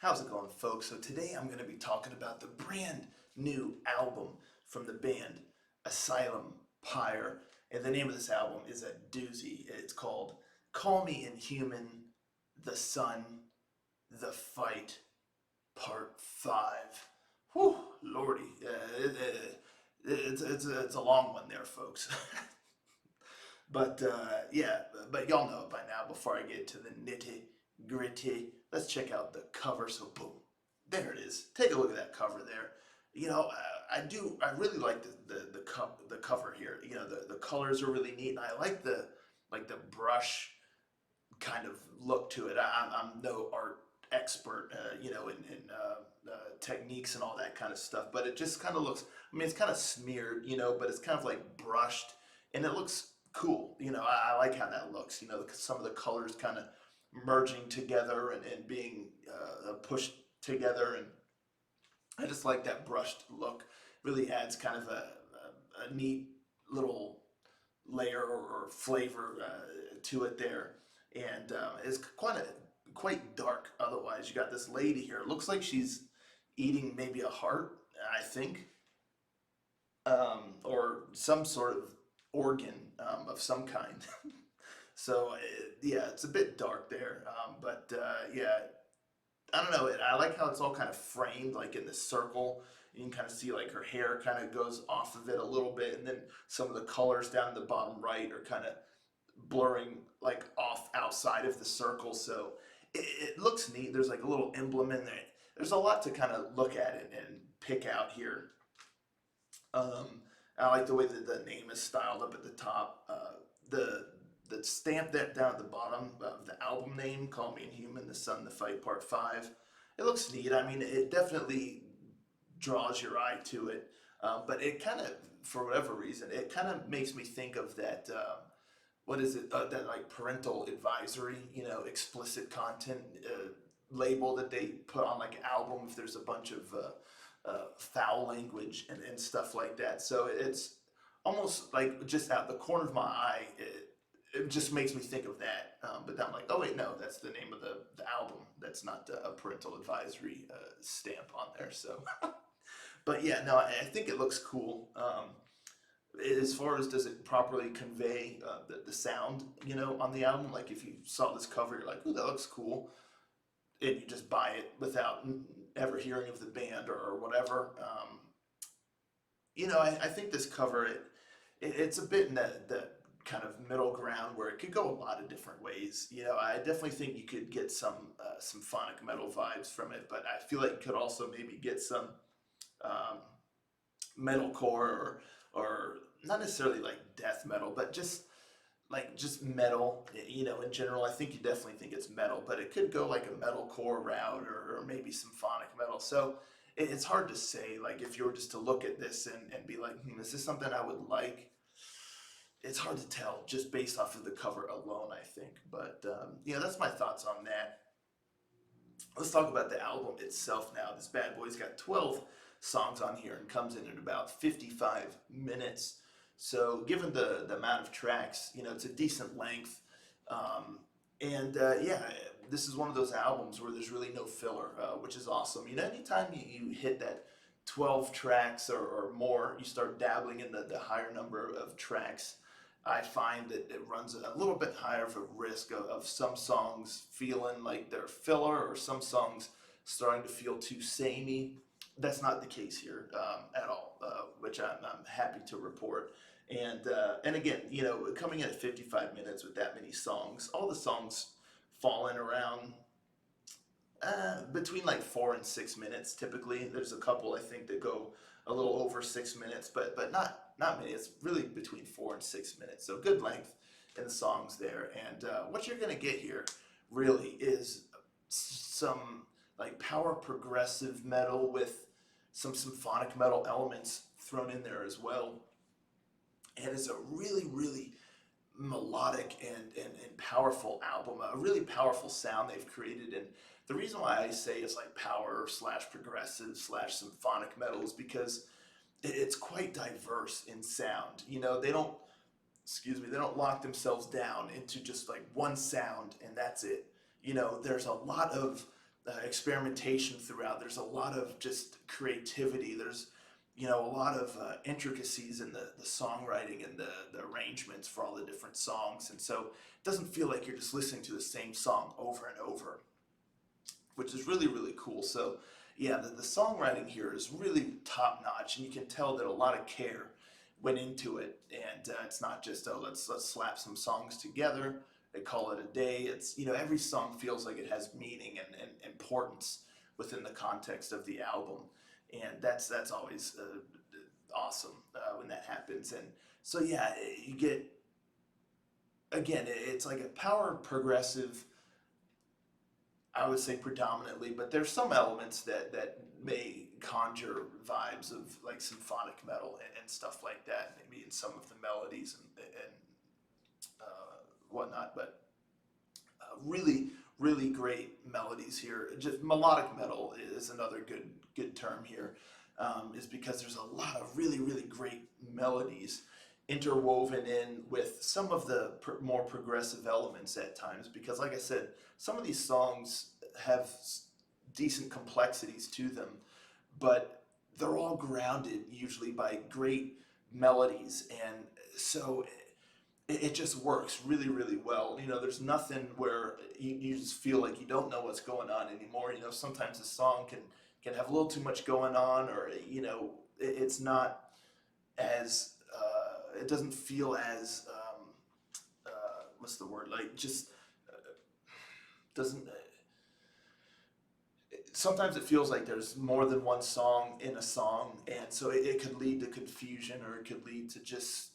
How's it going, folks? So today I'm going to be talking about the brand new album from the band Asylum Pyre. And the name of this album is a doozy. It's called Call Me Inhuman, The Sun, The Fight, Part 5. Whew, lordy. It's a long one there, folks. But y'all know it by now. Before I get to the nitty gritty, let's check out the cover. So boom, there it is. Take a look at that cover there. I really like the cover here. The colors are really neat, and I like the brush kind of look to it. I'm no art expert, in techniques and all that kind of stuff, but it just kind of looks. I mean, it's kind of smeared, but it's kind of like brushed, and it looks cool. I like how that looks. Some of the colors kind of merging together and being pushed together, and I just like that brushed look. Really adds kind of a neat little layer or flavor to it there, and it's quite dark. Otherwise, you got this lady here. It looks like she's eating maybe a heart, I think, or some sort of organ of some kind. So yeah, it's a bit dark there, but I don't know. I like how it's all kind of framed, like in this circle. You can kind of see like her hair kind of goes off of it a little bit, and then some of the colors down in the bottom right are kind of blurring like off outside of the circle. So it looks neat. There's like a little emblem in there. There's a lot to kind of look at and pick out here. I like the way that the name is styled up at the top. The stamp that down at the bottom of the album name, Call Me Inhuman, The Sun, The Fight, Part 5. It looks neat. I mean, it definitely draws your eye to it. But it kind of, for whatever reason, it kind of makes me think of that, what is it, that like parental advisory, explicit content label that they put on like an album if there's a bunch of foul language and stuff like that. So it's almost like just out the corner of my eye, it just makes me think of that. But then I'm like, oh wait, no, that's the name of the album. That's not a parental advisory stamp on there. So, but yeah, no, I think it looks cool. As far as does it properly convey the sound, on the album? Like if you saw this cover, you're like, ooh, that looks cool, and you just buy it without ever hearing of the band or whatever. I think this cover it's a bit in that kind of middle ground where it could go a lot of different ways. I definitely think you could get some symphonic metal vibes from it, but I feel like you could also maybe get some um, metalcore or not necessarily like death metal, but just metal, in general. I think you definitely think it's metal, but it could go like a metalcore route or maybe symphonic metal. So it's hard to say, like if you were just to look at this and be like, is this something I would like? It's hard to tell just based off of the cover alone, I think. But that's my thoughts on that. Let's talk about the album itself now. This bad boy's got 12 songs on here and comes in at about 55 minutes. So given the amount of tracks, it's a decent length. And this is one of those albums where there's really no filler, which is awesome. Anytime you hit that 12 tracks or more, you start dabbling in the higher number of tracks. I find that it runs a little bit higher of a risk of some songs feeling like they're filler or some songs starting to feel too samey. That's not the case here at all, which I'm happy to report. And again, coming in at 55 minutes with that many songs, all the songs fall in around between like 4 and 6 minutes. Typically, there's a couple I think that go a little over 6 minutes, but not many. It's really between 4 and 6 minutes, so good length in the songs there. And what you're gonna get here really is some like power progressive metal with some symphonic metal elements thrown in there as well. And it's a really, really melodic and powerful album, a really powerful sound they've created. And the reason why I say it's like power slash progressive slash symphonic metal is because it's quite diverse in sound. They don't lock themselves down into just like one sound and that's it. There's a lot of experimentation throughout. There's a lot of just creativity. There's a lot of intricacies in the songwriting and the arrangements for all the different songs, and so it doesn't feel like you're just listening to the same song over and over, which is really really cool. So yeah, the songwriting here is really top notch, and you can tell that a lot of care went into it, and it's not just, oh, let's slap some songs together and call it a day. It's, every song feels like it has meaning and importance within the context of the album, and that's always awesome when that happens. And so yeah, you get, again, it's like a power progressive, I would say predominantly, but there's some elements that may conjure vibes of like symphonic metal and stuff like that, maybe in some of the melodies and whatnot. But really, really great melodies here. Just melodic metal is another good term here, is because there's a lot of really, really great melodies interwoven in with some of the more progressive elements at times, because like I said, some of these songs have decent complexities to them, but they're all grounded usually by great melodies, and so it just works really really well. There's nothing where you just feel like you don't know what's going on anymore. Sometimes a song can have a little too much going on, or it's not as it doesn't feel as what's the word, like, just doesn't sometimes it feels like there's more than one song in a song, and so it could lead to confusion, or it could lead to just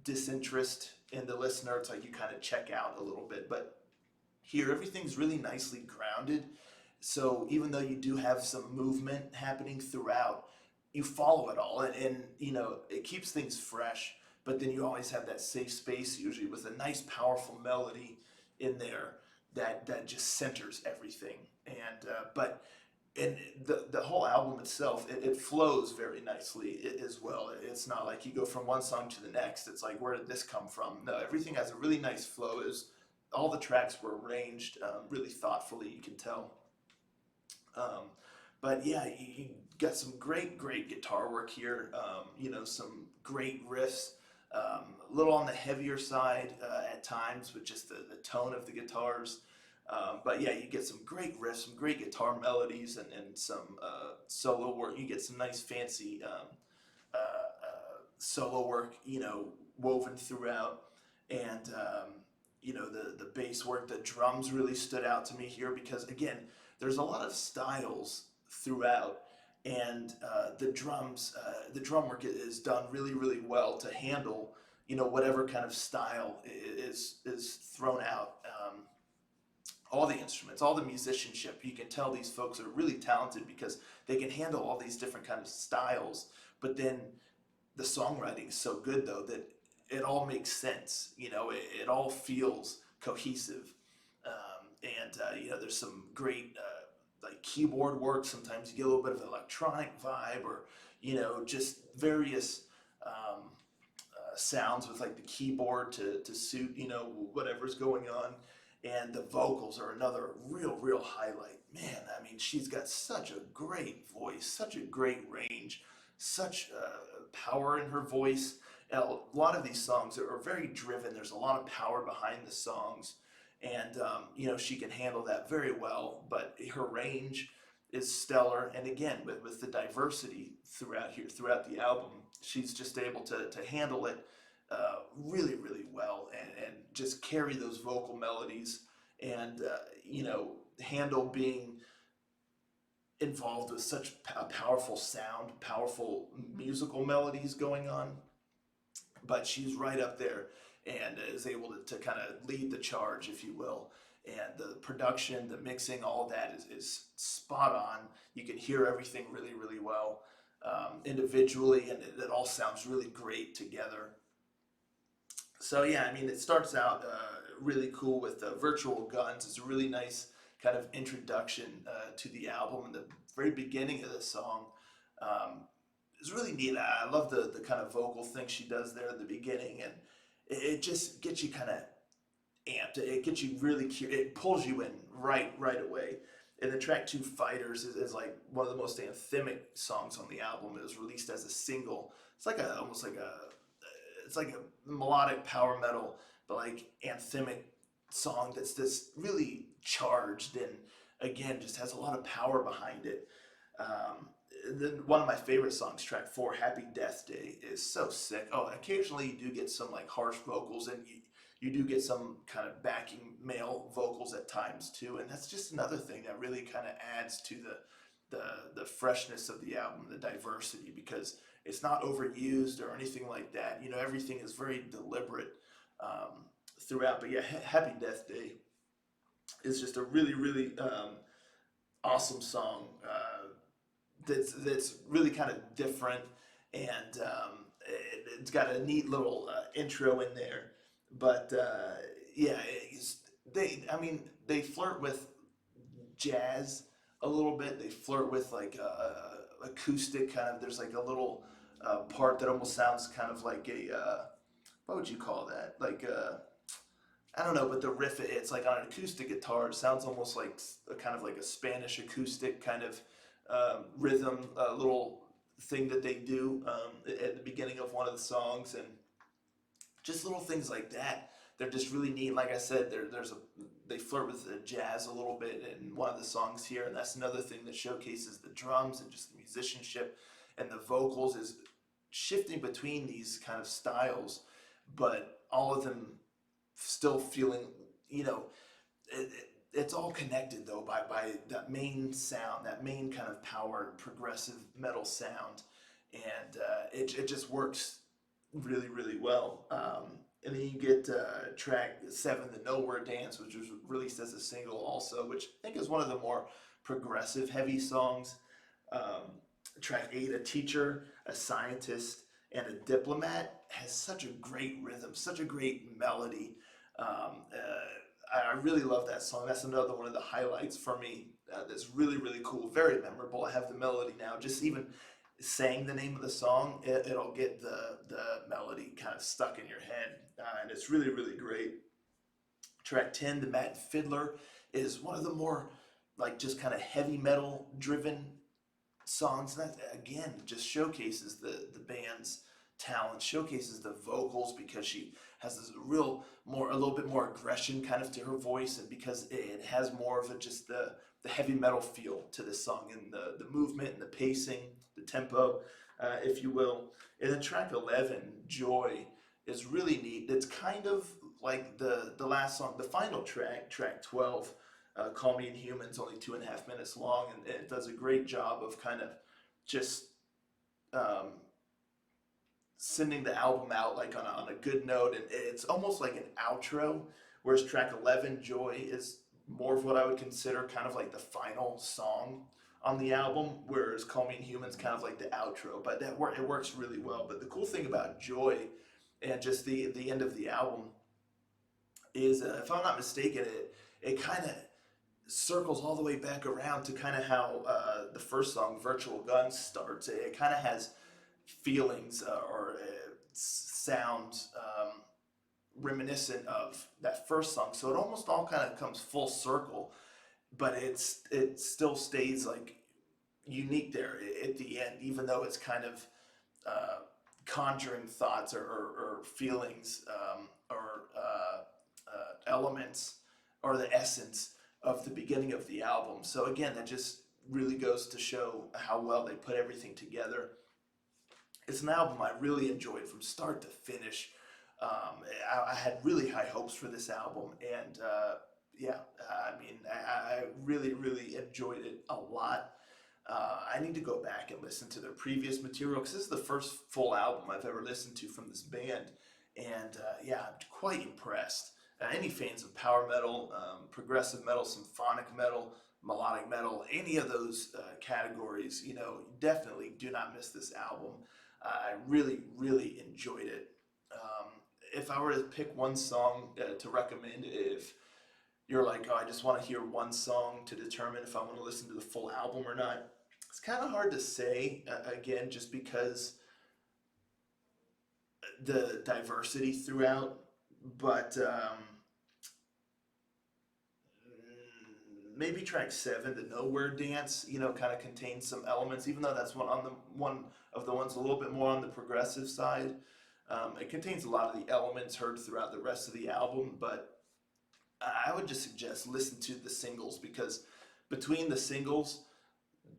disinterest in the listener. It's like you kind of check out a little bit. But here everything's really nicely grounded, so even though you do have some movement happening throughout, you follow it all, and it keeps things fresh, but then you always have that safe space, usually with a nice powerful melody in there that just centers everything. And but and the whole album itself, it flows very nicely as well. It's not like you go from one song to the next. It's like, where did this come from? No, everything has a really nice flow. Is All the tracks were arranged really thoughtfully, you can tell. Um, but yeah, you got some great guitar work here. Some great riffs. A little on the heavier side at times with just the tone of the guitars. But yeah, you get some great riffs, some great guitar melodies, and some solo work. You get some nice fancy solo work, woven throughout. And the bass work, the drums really stood out to me here, because again, there's a lot of styles throughout, and the drum work is done really really well to handle whatever kind of style is thrown out. All the instruments, all the musicianship, you can tell these folks are really talented because they can handle all these different kind of styles. But then the songwriting is so good though that it all makes sense. It all feels cohesive. There's some great like keyboard work. Sometimes you get a little bit of an electronic vibe, or just various sounds with like the keyboard to suit whatever's going on. And the vocals are another real highlight. Man, I mean, she's got such a great voice, such a great range, such power in her voice. And a lot of these songs are very driven. There's a lot of power behind the songs, and she can handle that very well. But her range is stellar, and again, with the diversity throughout the album, she's just able to handle it really really well, and just carry those vocal melodies, and handle being involved with such a powerful sound, powerful musical melodies going on. But she's right up there, and is able to kind of lead the charge, if you will. And the production, the mixing, all of that is spot on. You can hear everything really really well individually, and it all sounds really great together. So yeah, I mean, it starts out really cool with Virtual Guns. It's a really nice kind of introduction to the album, and the very beginning of the song is really neat. I love the kind of vocal thing she does there at the beginning, and it just gets you kind of amped. It gets you really curious. It pulls you in right away. And the track two, Fighters, is like one of the most anthemic songs on the album. It was released as a single. It's like a almost like a it's like a melodic power metal, but like anthemic song that's this really charged and again just has a lot of power behind it. Um, then one of my favorite songs, track four, Happy Death Day, is so sick. Oh, occasionally you do get some like harsh vocals, and you do get some kind of backing male vocals at times too, and that's just another thing that really kind of adds to the freshness of the album, the diversity, because it's not overused or anything like that. You know, everything is very deliberate throughout. But yeah, Happy Death Day is just a really awesome song. That's really kind of different, and it's got a neat little intro in there. But yeah, they I mean they flirt with jazz a little bit. They flirt with like acoustic kind of. There's like a little part that almost sounds kind of like a what would you call that? Like I don't know, but the riff it's like on an acoustic guitar. It sounds almost like a kind of like a Spanish acoustic kind of rhythm, little thing that they do at the beginning of one of the songs, and just little things like that. They're just really neat. Like I said, they flirt with the jazz a little bit in one of the songs here, and that's another thing that showcases the drums and just the musicianship, and the vocals is shifting between these kind of styles, but all of them still feeling, you know, it's all connected though by that main sound, that main kind of power progressive metal sound, and it just works really well. And then you get track seven, the Nowhere Dance, which was released as a single also, which I think is one of the more progressive heavy songs. Um, Track eight, A Teacher, A Scientist, and A Diplomat, has such a great rhythm, such a great melody. I really love that song. That's another one of the highlights for me. That's really cool, very memorable. I have the melody now. Just even saying the name of the song, it'll get the melody kind of stuck in your head, and it's really great. Track 10, The Mad Fiddler, is one of the more like just kind of heavy metal driven songs. That again just showcases the band's talent, showcases the vocals, because she has this a little bit more aggression kind of to her voice, and because it has more of just the heavy metal feel to this song, and the movement and the pacing, the tempo, if you will. And then track 11, Joy, is really neat. It's kind of like the last song, the final track, track 12, Call Me Inhuman, is only 2.5 minutes long, and it does a great job of kind of just um, sending the album out like on a good note, and it's almost like an outro, whereas track 11, Joy, is more of what I would consider kind of like the final song on the album, whereas Call Me Inhuman's kind of like the outro, but it works really well. But the cool thing about Joy and just the end of the album is, if I'm not mistaken, it kind of circles all the way back around to kind of how the first song, Virtual Guns, starts. It kind of has feelings or sounds reminiscent of that first song. So it almost all kind of comes full circle, but it still stays like unique there at the end, even though it's kind of uh, conjuring thoughts or feelings or elements or the essence of the beginning of the album. So again, that just really goes to show how well they put everything together. It's an album I really enjoyed from start to finish. I had really high hopes for this album, and yeah, I mean, I really enjoyed it a lot. I need to go back and listen to their previous material, because this is the first full album I've ever listened to from this band, and yeah, I'm quite impressed. Any fans of power metal, progressive metal, symphonic metal, melodic metal, any of those categories, you know, definitely do not miss this album. I really enjoyed it. Um, if I were to pick one song to recommend, if you're like, oh, I just want to hear one song to determine if I want to listen to the full album or not, it's kind of hard to say, again, just because the diversity throughout. But maybe track 7, the Nowhere Dance, kind of contains some elements, even though that's one of the ones a little bit more on the progressive side. It contains a lot of the elements heard throughout the rest of the album, but I would just suggest listen to the singles because between the singles,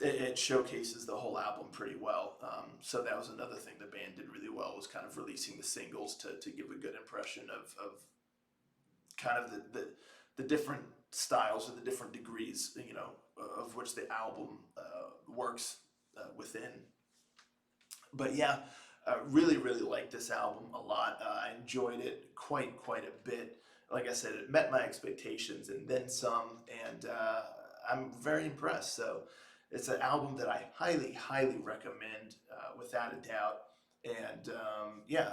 it showcases the whole album pretty well. So that was another thing the band did really well, was kind of releasing the singles to give a good impression of kind of the different styles or the different degrees, of which the album works within. But yeah, really, really liked this album a lot. I enjoyed it quite a bit. Like I said, it met my expectations and then some, and I'm very impressed. So it's an album that I highly recommend, without a doubt. And yeah,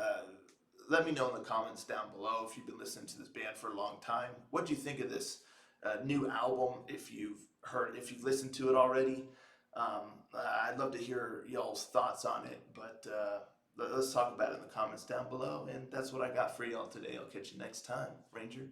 let me know in the comments down below if you've been listening to this band for a long time. What do you think of this new album? If you've listened to it already, I'd love to hear y'all's thoughts on it. But let's talk about it in the comments down below. And that's what I got for y'all today. I'll catch you next time, Ranger.